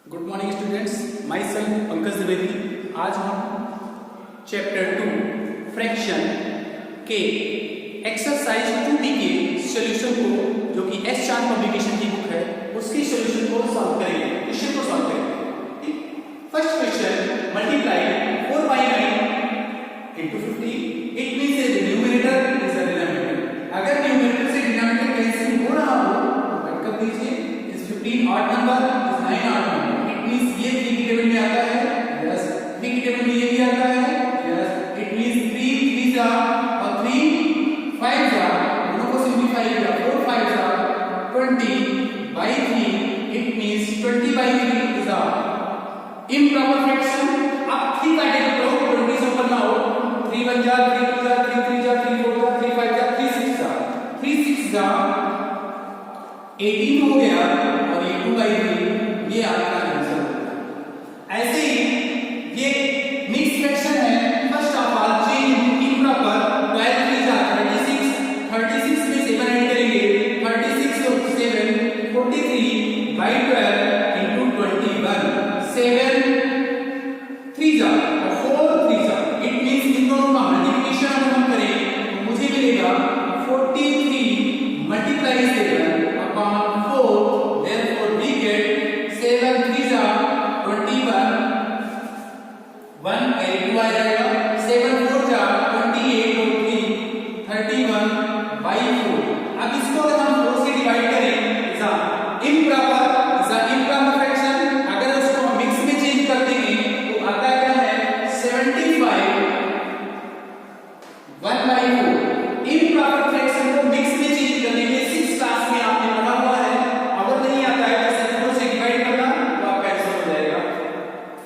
Good morning students, my self Pankaj Dwivedi. आज हम chapter 2 fraction के एक्सरसाइज 2D के सॉल्यूशन को, जो कि एस चांद पब्लिकेशन की बुक है, उसकी सॉल्यूशन को सॉल्व करेंगे, क्वेश्चन को सॉल्व करेंगे। First question, multiply 4/9 into 50, it means the numerator is the denominator. अगर न्यूमरेटर से डिनोमिनेटर कैंसिल हो रहा हो तो कट कर दीजिए। इस 15 ऑड नंबर, इस 9 ऑड नंबर, ये 3 की टेबल में आता है, यस। 3 की टेबल में ये भी आता है, यस। इट मींस 3 3 जा और 3 5 जा, दोनों को सिंपलीफाई किया, 4 5 जा 20/3, it means 20/3 is a improper fraction. अब 3 का टेबल करो, 20 से ऊपर ना हो। 3 1 जा, 3 2 जा, 3 3 जा, 3 4 जा, 3 5 जा, 3 6 जा, 3 6 जा 18 हो गया और ये 2/3, ये आपका आंसर। ऐसे ही ये मिक्स फ्रैक्शन है। First of all change improper, 12 3 जा 36, 36 में 7 ऐड करेंगे, 36 और 7 43/12 into 21, 7 3 जा और 4 3 जा, इट मींस इन दोनों का मल्टीप्लिकेशन अगर हम करें तो मुझे मिलेगा 43 multiply 7 upon 4, therefore we get 7 3 जा 21, 1 कैरी 2 आ जाएगा, 7 4 जा 28 और 3 31/4। अब इसको अगर हम 4 से डिवाइड करें, इज इम्प्रॉपर फ्रैक्शन। अगर उसको हम मिक्स में चेंज कर देंगे तो आता क्या है 75 1/4। इम्प्रॉपर फ्रैक्शन को मिक्स में चेंज करने के 6 क्लास में आपने पढ़ा हुआ है। अगर नहीं आता है तो 4 से डिवाइड करना तो आपका आंसर हो जाएगा।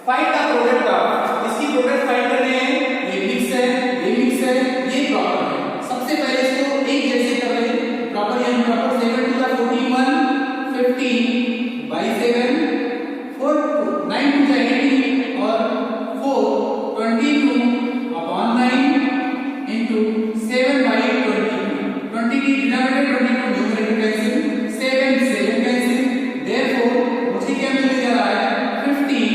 फाइंड द प्रोडक्ट ऑफ, इसकी प्रोडक्ट फाइंड करनी है। ये मिक्स है, ये मिक्स है, ये प्रॉपर है। सबसे पहले इसको एक जैसे कर रहे हैं, प्रॉपर या इम्प्रॉपर। 7 2 जा 41, 15/7, 4 9 2 जा 18 और 4 22/9 into 7/22। 20 की denominator 22, numerator cancel, 7 7 cancel, therefore मुझे क्या मिल जा रहा है 15/9।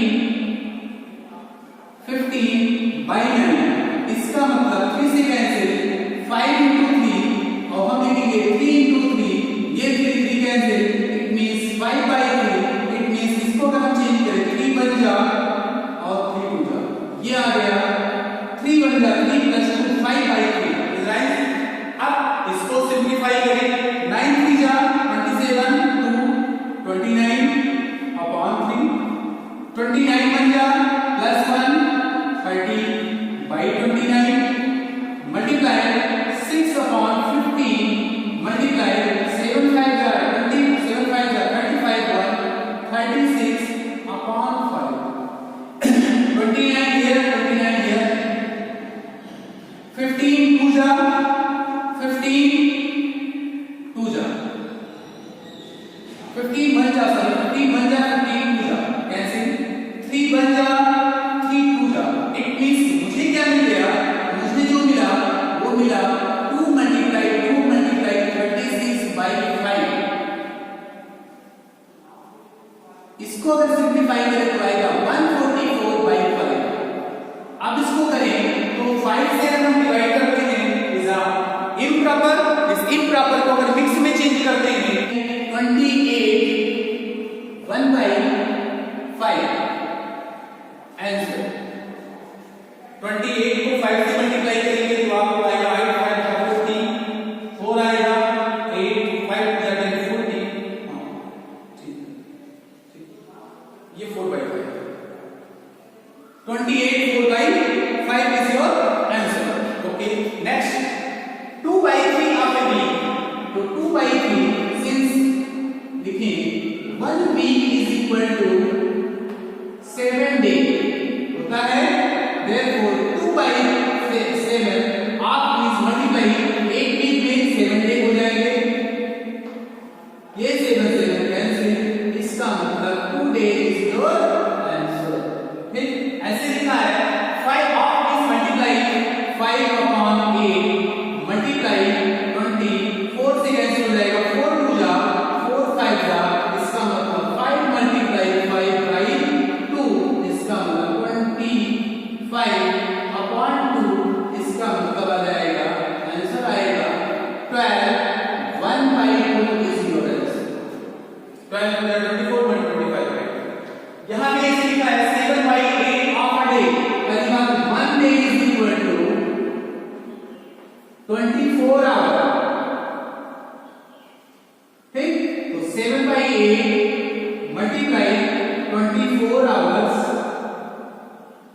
इसका मतलब 3 से कैंसिल, 5 into 3 और हम लिखेंगे 3 into 3, ये 3 3 cancel, it means 5/3। It means इसको अगर हम चेंज करें 3 बन जा और 3 2 जा, ये आ गया 3 बन जा 3 + 2 5/3, राइट। अब इसको सिंपलीफाई करें, 9 3 जा 27 2 29/3, 29 बन जा +1 30/29, मल्टीप्लाई 6/15, मल्टीप्लाई 7 5 जा 20, 7 5 जा 35 36/5, 29 here 29 here, 15 2 जा 15 2 जा 15 बन जा, सॉरी 15 बन जा 15 2 जा कैंसिल, 3 बन जा 3 2 जा। इट मींस मुझे क्या मिल गया, मुझे जो मिला वो मिला 2 × 36/5। इसको अगर सिंपलीफाई करें तो आएगा 144/5। अब इसको करें तो 5 से अगर हम डिवाइड करते हैं इज इम्प्रॉपर। इस इम्प्रॉपर को अगर मिक्स में चेंज करते हैं 28 1/5 आंसर। 28 को 5 से मल्टीप्लाई करेंगे तो आपको आएगा 8 5 जा 40, 4 आएगा 8 5 जा 10 40, ठीक ये 4/5। 28 4/5 is your answer. Okay, next 2/3 of a week. तो 2/3 since लिखें 1 week is equal to 7 days होता है, therefore 2/7 आप प्लीज मल्टीप्लाई 8 वीक में 7 डे हो जाएंगे, ये 7 7 कैंसिल, इसका मतलब 2 डे इज योर आंसर। ठीक, ऐसे लिखा है 5 ऑफ दिस मल्टीप्लाई 5/8 मल्टीप्लाई 20, 4 से कैंसिल हो जाएगा, 4 2 जा 4 5 जा, इसका मतलब 5 × 5 12 24 125 है। यहाँ पे इसे लिखा है 7/8 ऑफ अ डे, पहली बात 1 day is equal to 24 hour, ठीक। तो 7/8 multiply 24 hours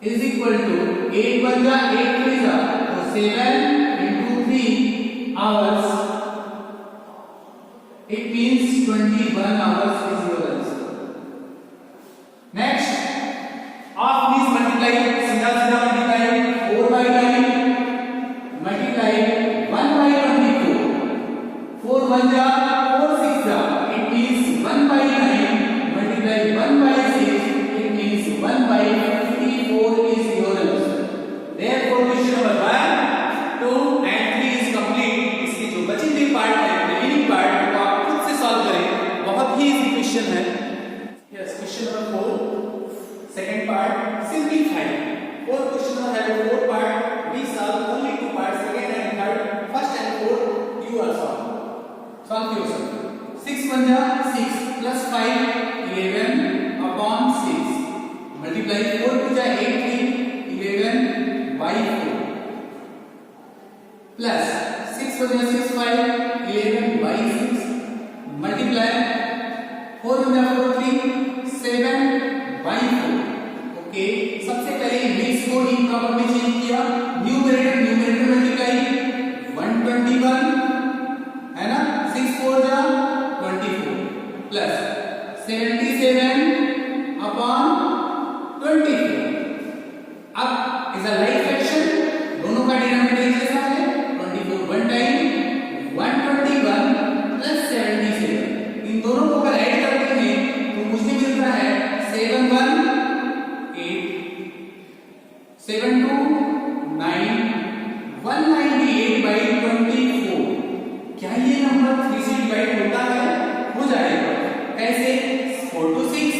is equal to 8 1 जा 8 3 जा, तो 7 into 3 hours, it means 21 hours is your answer. Next, of these multiply, सीधा सीधा multiply 4/9 multiply 1/24, 4 1 जा 4 6 जा, it means 1/9 multiply 1/6, it means 1/54 is your answer. Therefore question number 1, 2 and 3 is complete. इसकी जो बची हुई पार्ट है, रिमेनिंग पार्ट को आप खुद से सॉल्व करें, बहुत ही इजी क्वेश्चन है। Yes, question number 4, second part, simplify. 4 question have 4 part, we solve only 2 parts, second and third, first and fourth you are solve yourself। 6 1 जा 6 plus 5 11 upon 6 multiply 4 2 जा 8 3 11/4 plus 6 1 जा 6 5 11/6 multiply 4 1 जा 4 3 7/4। Okay, सबसे पहले mix को improper में change किया, numerator multiply 121 है ना, 6 4 जा 24 प्लस 77 upon 24। अब इज अ लाइक फ्रैक्शन, दोनों का डिनोमिनेटर एक जैसा है, 24 वन टाइम 121 प्लस 77, इन दोनों को अगर ऐड कर देंगे तो मुझे मिलता है 7 1 8 7 2 9 198/24। क्या ये नंबर 3 से डिवाइड होता है? हो जाएगा। कैसे? 4 to 6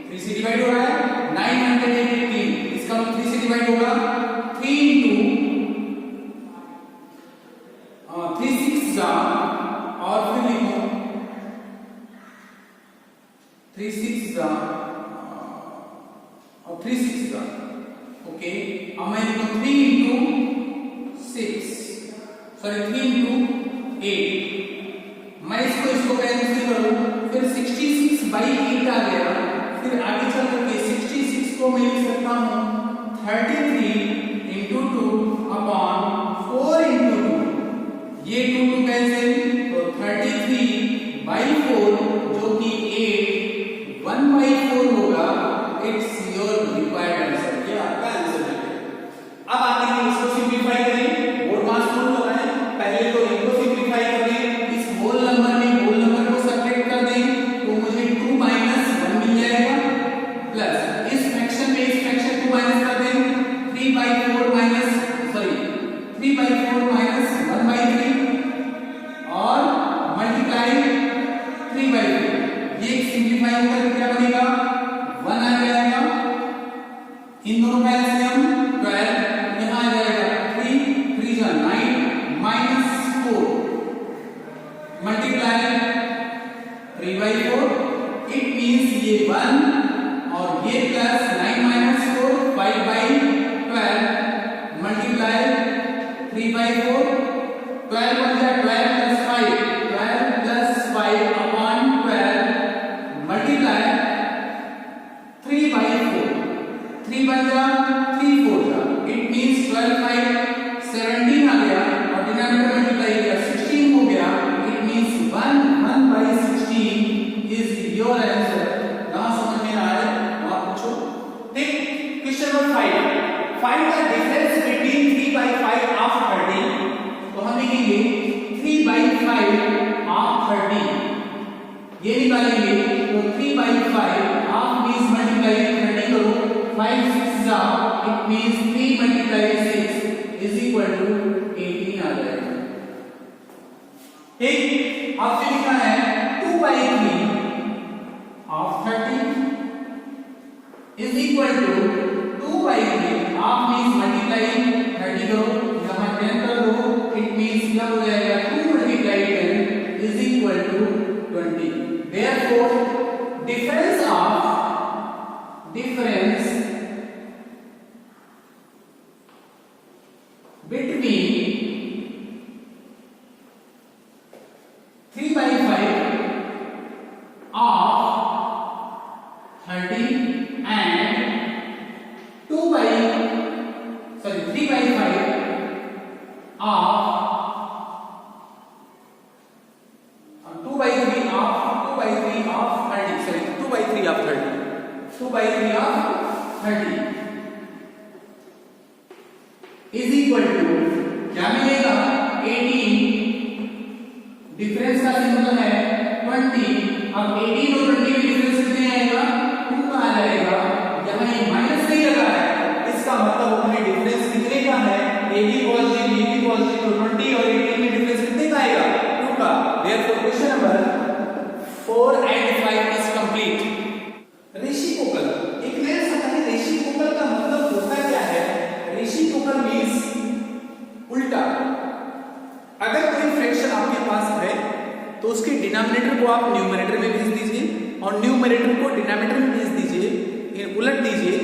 3 से डिवाइड हो रहा है, 918, इसका 3 से डिवाइड होगा, 3 into 3 6 जा, और फिर लिखो 3 6 जा और 3 6 जा। ओके, अब मैं लिखूं 3 into 6 सॉरी 3 into 8, मैं इसको कैंसिल करूं, फिर 66/8 आ गया, फिर आगे चल करके 66 को मैं लिख सकता हूं 33 into 2 upon 4 into 2, ये 2 2 कैंसिल, तो 33/4 जो कि 8 1/4 होगा। इट्स योर रिक्वायर्ड आंसर, ये आपका आंसर है। अब आगे इसको सिंपलीफाई करें, और मास रूल लगाएं, पहले तो इनको सिंपलीफाई कर दें, इस होल नंबर में होल नंबर को सब्ट्रैक्ट कर दें, तो मुझे 2 - 1 मिल जाएगा, प्लस इस फ्रैक्शन में इस फ्रैक्शन को माइनस कर दें, 3/4 1/3 और मल्टीप्लाई 3/4, ये सिंपलीफाई होकर क्या बनेगा, 1 आ जाएगा, इन दोनों का एलसीएम 12, यहां आ जाएगा 3 3 जा 9 -4 मल्टीप्लाई 3/4, इट मींस ये 1 और ये प्लस 9 - 4 5/12 मल्टीप्लाई 3/4, 12 1 जा 12 plus 5 12 plus 5 upon 12 मल्टीप्लाई 3/4, 3 1 जा 3 4 जा, इट मींस 12 5 17 आ गया, और डिनोमिनेटर मल्टीप्लाई किया 16 हो गया, it means 1/16 is your answer. ना समझ में आ रहा है और पूछो, ठीक। Question number 5, find the difference between 3/5 of 30, तो हम लिखेंगे 3/5 ऑफ 30, ये निकालेंगे, तो 3/5 ऑफ मींस मल्टीप्लाई 30 करो, 5 6 जा, it means 3 × 6 is equal to 18 आ जाएगा, ठीक। आपसे लिखा है 2/3 of 30 is equal to 2/3 of means multiply 30 करो, यहां 10 कर दो, इट मींस क्या हो जाएगा, 2 × 10 is equal to 20। Therefore difference between 3/5 of 30 and 3/5 of 2/3 of 30, sorry 2/3 of 30, 2/3 of 30 is equal to क्या मिलेगा 18, डिफरेंस का सिंबल है 20। अब 18 और 20 में डिफरेंस कितने आएगा 2 का आ जाएगा। यहाँ ये माइनस नहीं लगा है, इसका मतलब हमें डिफरेंस कितने का है ए बी पॉजिटिव तो 20 और 18 में डिफरेंस कितने का आएगा 2 का। Therefore question number 4 and 5 is complete। Reciprocal एक नया सवाल है। रेसिप्रोकल का मतलब होता क्या है? रेसिप्रोकल मींस उल्टा। अगर कोई फ्रैक्शन आपके पास है तो उसके डिनोमिनेटर को आप न्यूमरेटर में भेज दीजिए और न्यूमरेटर को डिनोमिनेटर में भेज दीजिए, उलट दीजिए,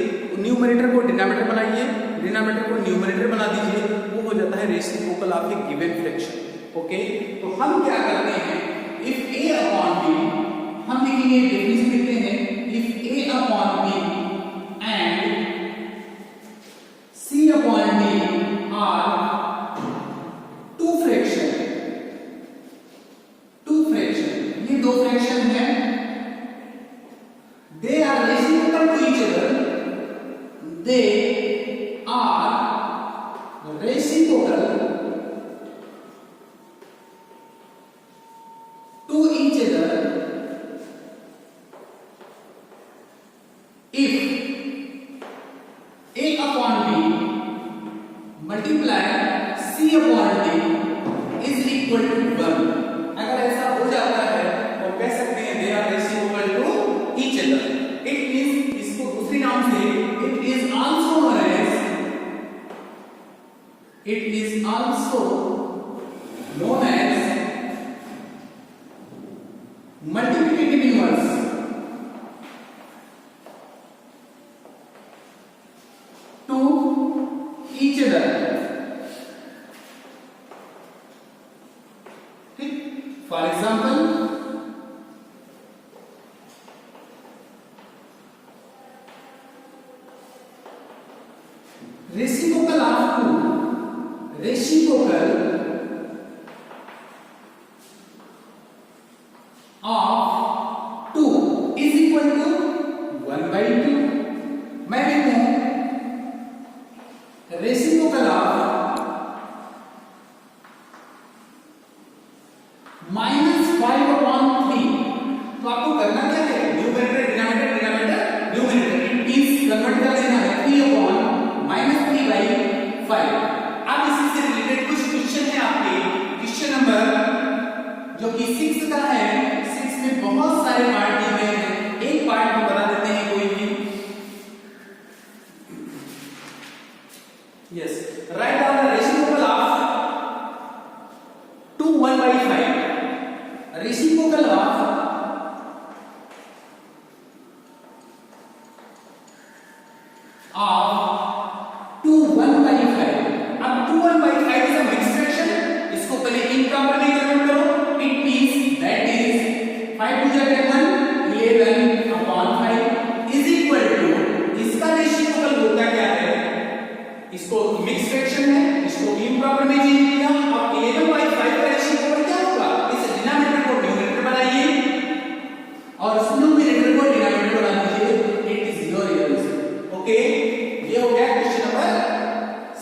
न्यूमरेटर को डिनोमिनेटर बनाइए, डिनोमिनेटर को न्यूमरेटर बना दीजिए, वो हो जाता है reciprocal of A given fraction. Okay, तो हम क्या करते हैं, इफ a अपॉन b, हम लिखेंगे डेफिनेशन लिखते हैं, if a upon b and c upon d are two fraction, ये दो फ्रैक्शन हैं, they are reciprocal to each other, they are reciprocal to each other if a upon b multiply c upon d is equal to 1। अगर ऐसा हो जाता है तो कह सकते हैं they are reciprocal to each other। it means इसको दूसरी नाम से it is also known as multiplicative inverse to each other। ठीक, for example reciprocal of 2, reciprocal of 2 is equal to 1/2। मैं लिखूं रेसिप्रोकल ऑफ -5/3। तो आपको करना क्या है, numerator denominator numerator it means convert कर देना है 3/-3/5। अब इसी से रिलेटेड कुछ क्वेश्चन है आपके, क्वेश्चन नंबर जो कि 6 का है। बहुत सारे पार्ट दिए गए हैं, एक पार्ट को बता देते हैं कोई भी। Yes, write down the reciprocal of 2 1/5, reciprocal of of 2 1/5। अब 2 1/5 इज अ मिक्स्ड फ्रैक्शन, इसको पहले इम्प्रॉपर में कन्वर्ट करो। It means that is 5 to 1 11/5 is equal to, इसका रेसिप्रोकल होता क्या है, इसको मिक्स फ्रैक्शन है, इसको इम्प्रॉपर में चेंज किया। अब 11/5 का रेसिप्रोकल क्या होगा, इस डिनोमिनेटर को न्यूमरेटर बनाइए और इस न्यूमरेटर को डिनोमिनेटर बना दीजिए। It is your answer. Okay, ये हो गया क्वेश्चन नंबर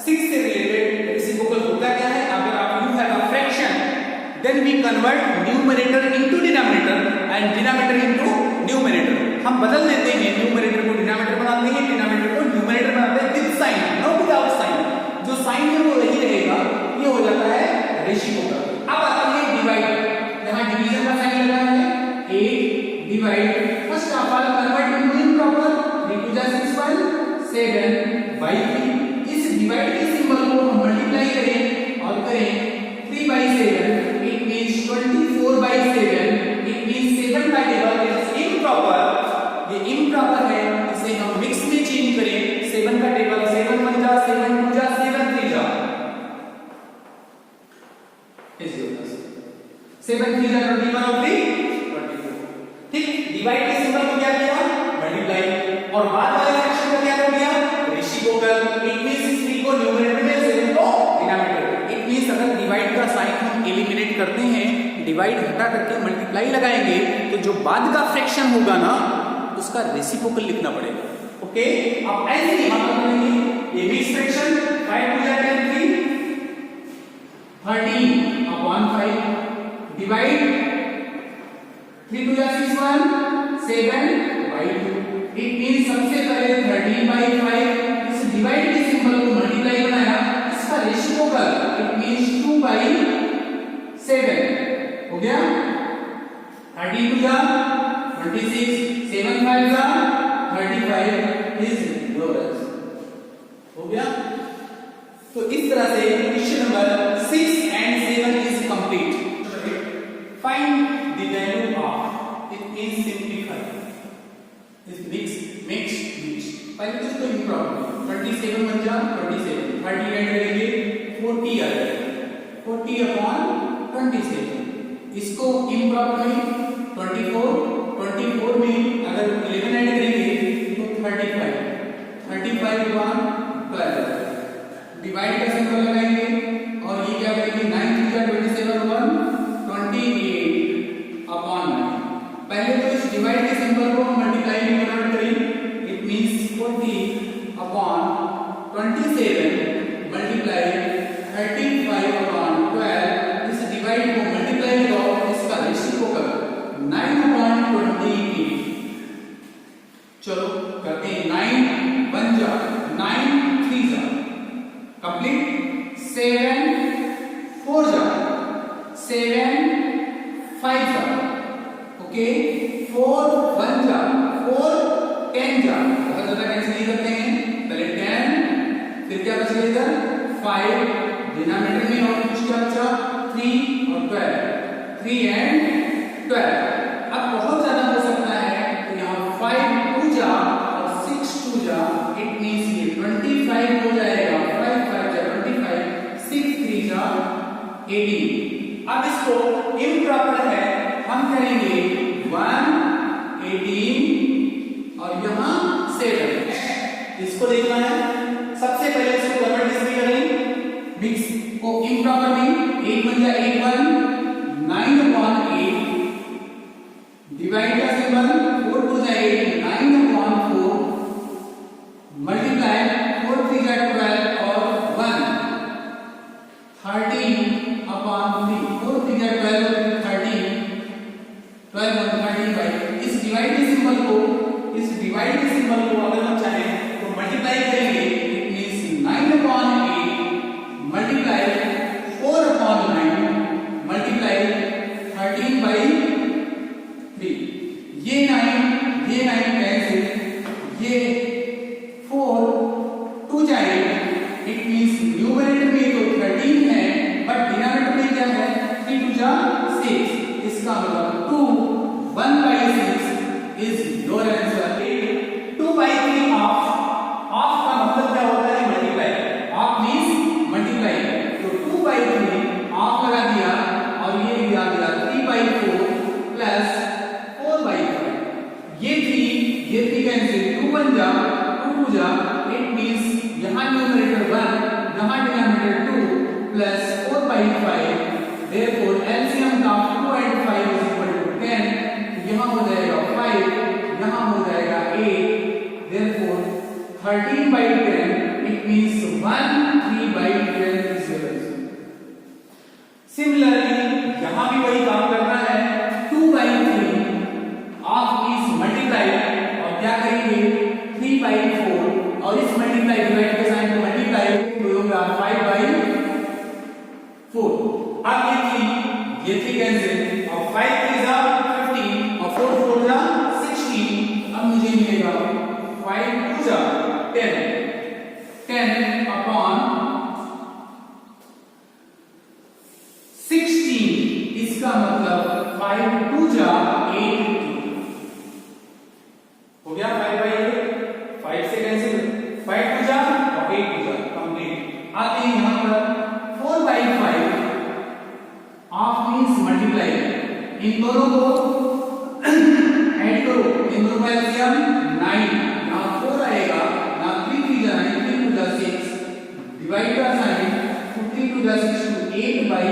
6 से रिलेटेड रेसिप्रोकल होता क्या है। अगर आप you have a fraction then we convert numerator into denominator and denominator into numerator। हम बदल देते हैं, न्यूमरेटर को डिनोमिनेटर बनाते हैं, डिनोमिनेटर को न्यूमरेटर बनाते हैं with sign, no without sign. जो साइन है वो वही रहेगा, ये हो जाता है रेसिप्रोकल। अब आते हैं डिवाइड, यहाँ डिवीजन का साइन लगा है 8 divide, first of all convert into improper, 3 2 6 1 7/3। इस डिवाइड के सिंबल को हम मल्टीप्लाई करें और करें 3/7, it means 24/7, it means 7 by table is improper। Multiply, और बाद वाले फ्रैक्शन का क्या कर दिया, रेसिप्रोकल। इट मींस इस 3 को न्यूमरेटर में 7 को डिनोमिनेटर। इट मींस अगर डिवाइड का साइन हम एलिमिनेट करते हैं, डिवाइड हटा करके मल्टीप्लाई लगाएंगे, तो जो बाद का फ्रैक्शन होगा ना उसका रेसिप्रोकल लिखना पड़ेगा। ओके, अब ऐसे ही हम करेंगे ये मिक्स फ्रैक्शन 5 टू जा 10 3 13 अपॉन 5 डिवाइड 3 टू जा 6 1 7 by 2। इट मींस सबसे पहले 13 by 5 इस डिवाइड के सिंबल को मल्टीप्लाई बनाया, इसका रेसिप्रोकल इट मींस 2 by 7 हो गया। 13 टू जा 26 7 5 जा 35 इज योर आंसर हो गया। तो इस तरह से question number 6 and 7 is complete. Find the value of, it means simplify इस मिक्स पहले तो इसको इंप्रॉपर 27 बन जा 27 30 ऐड करेंगे 40 आ जाएगा 40 अपॉन 27। इसको इंप्रॉपर में 24 में अगर 11 ऐड करेंगे तो 35 अपॉन 12 डिवाइड का सिंबल लगाएंगे, और ये क्या करेंगे 9 3 27 अपॉन 28 अपॉन 9। पहले तो इस डिवाइड के सिंबल को हम मल्टीप्लाई में कन्वर्ट करें, it means 40 upon 27 multiply 35 upon 12। इस डिवाइड को मल्टीप्लाई करो, इसका रेसिप्रोकल 9 अपॉन 28। चलो करते हैं 9 1 जा 9 3 जा कंप्लीट 7 4 जा 7 5 जा ओके 4 1 जा 4 10 जा। अगर ज्यादा कैंसिल नहीं करते हैं पहले 10 फिर क्या बचेगा इधर 5 डिनोमिनेटर में, और कुछ क्या बचा 3 और 12 3 एंड 12। अब बहुत ज्यादा हो सकता है तो यहाँ 5 2 जा और 6 2 जा, इट मींस ये 25 हो जाएगा 5 5 जा 25 6 3 जा 18। अब इसको इम्प्रॉपर है हम करेंगे 1 18 और यहाँ 7। इसको देखना है सबसे पहले इसको डबल डिस्प्ले करें मिक्स को इम्प्रॉपर में 8 1 जा 8 1 9 अपॉन 8 डिवाइड का सिंबल 4 2 जा 8 9 अपॉन 4 मल्टीप्लाई 4 3 जा 12 और 1 13 अपॉन 3 4 3 जा 12 13 12 1 35। इस डिवाइड के सिंबल को अगर हम चाहें तो मल्टीप्लाई करेंगे, it means 9 upon 8 multiply 4 upon 9 multiply 13 by 3। ये 9 कैंसिल, ये 4 2 जाए, इट मींस न्यूमरेटर में तो 13 है बट डिनोमिनेटर में क्या है 3 2 जा 6। इसका मतलब 2 1 by 6 is your answer. 2 by 3 of का मतलब क्या होता है मल्टीप्लाई, ऑफ मींस मल्टीप्लाई, तो 2 by 3 ऑफ लगा दिया और ये भी आ गया 3 by 4 प्लस 4 by 5। ये 3 कैंसिल 2 1 जा 2 2 जा, इट मींस यहां न्यूमरेटर 1 यहां denominator 2 plus 4 by 5। therefore LCM of 2 and 5 is equal to 10। यहां हो जाएगा 5 यहां हो जाएगा 8। therefore 13 by 10 it means 1 3 by 10 is your answer। Similarly यहां भी वही काम करना है 2 by 3 ऑफ इस मल्टीप्लाई और क्या करेंगे 3 by 4 और इस मल्टीप्लाई डिवाइड के साइन को मल्टीप्लाई तो होगा 5 by 4। अब ये 3 कैंसिल और 5 3 जा 15 और 4 4 जा 16। अब मुझे मिलेगा 5 2 जा 10 अपॉन 16। इसका मतलब 5 2 जा 8 हो गया 5 by 8 5 से कैंसिल 5 2 जा और 8 2 जा कंप्लीट। आते हैं यहां पर 4 by 5 ऑफ मींस मल्टीप्लाई, इन दोनों को ऐड करो, इन दोनों का एलसीएम 9 डिवाइड का साइन, तो 3 to the 6 to 8 by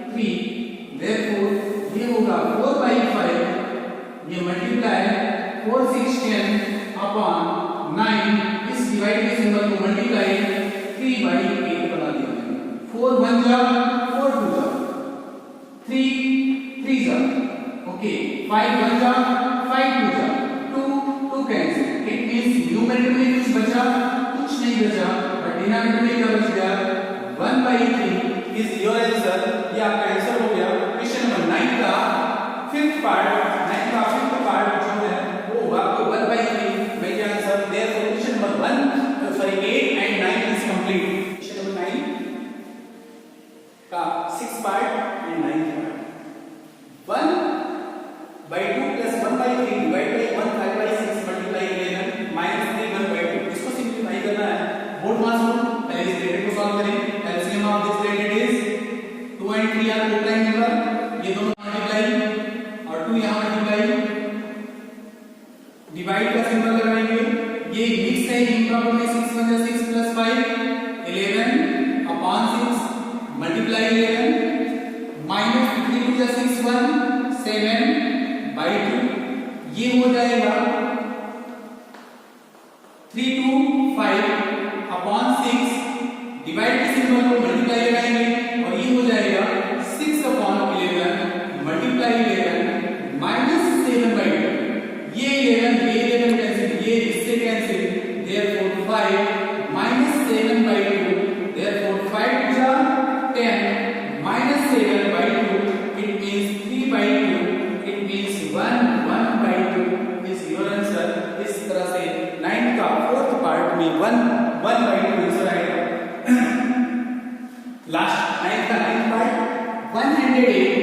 3, therefore ये होगा 4 by 5, ये मल्टीप्लाई 4 6 10 अपॉन 9, इस डिवाइड के सिंबल को मल्टीप्लाई 3 by 8 बना दिया। 4 1 जा 4 2 जा, 3 3 जा, ओके, 5 1 जा 5 2 जा, 2 कैंसिल, इट मींस न्यूमरेटर में कुछ बचा, कुछ नहीं बचा, बट डिनोमिनेटर में क्या बच गया, 1 by 3 इज योर आंसर। ये आपका आंसर हो गया क्वेश्चन नंबर 9 का फिफ्थ पार्ट जो है वो होगा आपको 1 by 3 make your answer. Therefore question number 8 and 9 is complete. Question number 9 का 6th part and 9th part. 1 by 2 plus 1 by 3 divided by 1 5 by 6 multiply 11 minus 3 1 by 2, इसको सिंपलीफाई करना है। बोर्ड पास हो, पहले इस ब्रैकेट को सॉल्व करें। LCM of this bracket is 2 and 3 are coprime number, ये दोनों मल्टीप्लाई और 2 यहां मल्टीप्लाई, डिवाइड का सिंबल लगाएंगे। ये मिक्स है, इंप्रॉपर में 6 1 6 plus 5 11 upon 6 multiply 11 minus 3 2 6 1 7 by 2, ये हो जाएगा 3 2 5 अपॉन 6, डिवाइड के सिंबल को मल्टीप्लाई लगाएंगे और ये हो जाएगा 6 अपॉन 11 मल्टीप्लाई 11 माइनस 7 by 2, ये 11 कैंसिल, ये इससे cancel, therefore 5 minus 7 by 2, therefore 5 जा 10 minus 7 by 2, it means 3 by 2, it means 1 by 2 is your answer. इस तरह से 9 का 4th पार्ट में 1 by 2 आंसर आएगा। लास्ट 9 का 9th पार्ट 108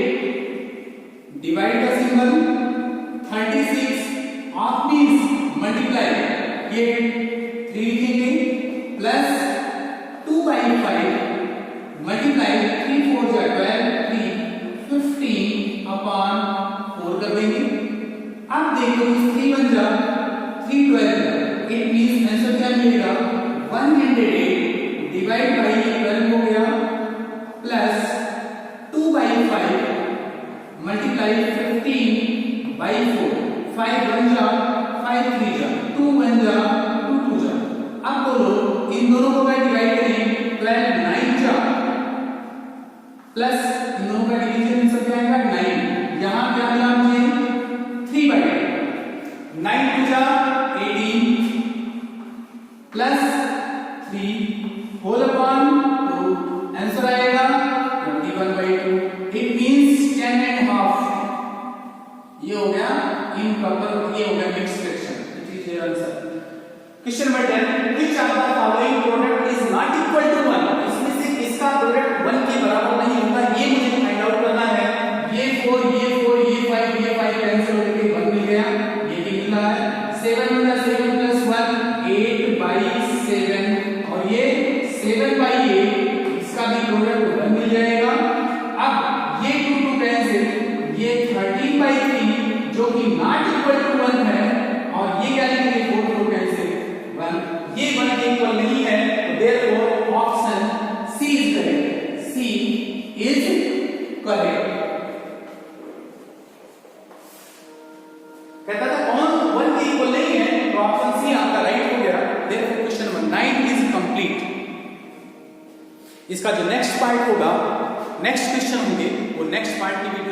डिवाइड का सिंबल 36 ऑफ मींस मल्टीप्लाई, ये 3 लिखेंगे प्लस 2 by 5 मल्टीप्लाई 3 4 जा 12 3 15 अपॉन 4 कर देंगे। अब देखो 3 1 जा 3 12, इट मींस आंसर क्या मिलेगा 108 डिवाइड बाय 12 हो गया प्लस 2 by 5 मल्टीप्लाई 15 by 4, 5 1 जा 5 3 जा 2 1 जा 2 2 जा। अब बोलो इन दोनों को मैं डिवाइड करें 12 9 जा प्लस इन दोनों का डिवीजन सब क्या आएगा 9, यहां क्या मिला मुझे 3 by 9 2 जा 18 प्लस 3 होल अपॉन 2, आंसर आएगा 21 by 2, it means 10 and half। ये हो गया इम्प्रॉपर, ये हो गया mix fraction, it is your answer. Question number 10, which of the following product is not equal to 1, इसमें से किसका प्रोडक्ट 1 के बराबर नहीं होता, ये मुझे फाइंड आउट करना है। ये 4 ये 5 कैंसिल होकर 1 मिल गया, ये भी मिला है। 7 1 7 plus 1 8 by 7 और ये 7 by 8, इसका भी प्रोडक्ट 1 मिल जाएगा। अब ये 2 2 कैंसिल, ये 13 by 3 जो कि नॉट इक्वल टू 1 है, और ये क्या लिखेंगे 4 2 कैंसिल 1, ये 1 के इक्वल नहीं है, therefore option C is correct, C is correct. कहता था कौन 1 के इक्वल नहीं है, तो ऑप्शन सी आपका राइट हो गया। Therefore question number 9 is complete. इसका जो नेक्स्ट पार्ट होगा, नेक्स्ट क्वेश्चन होंगे, वो नेक्स्ट पार्ट की वीडियो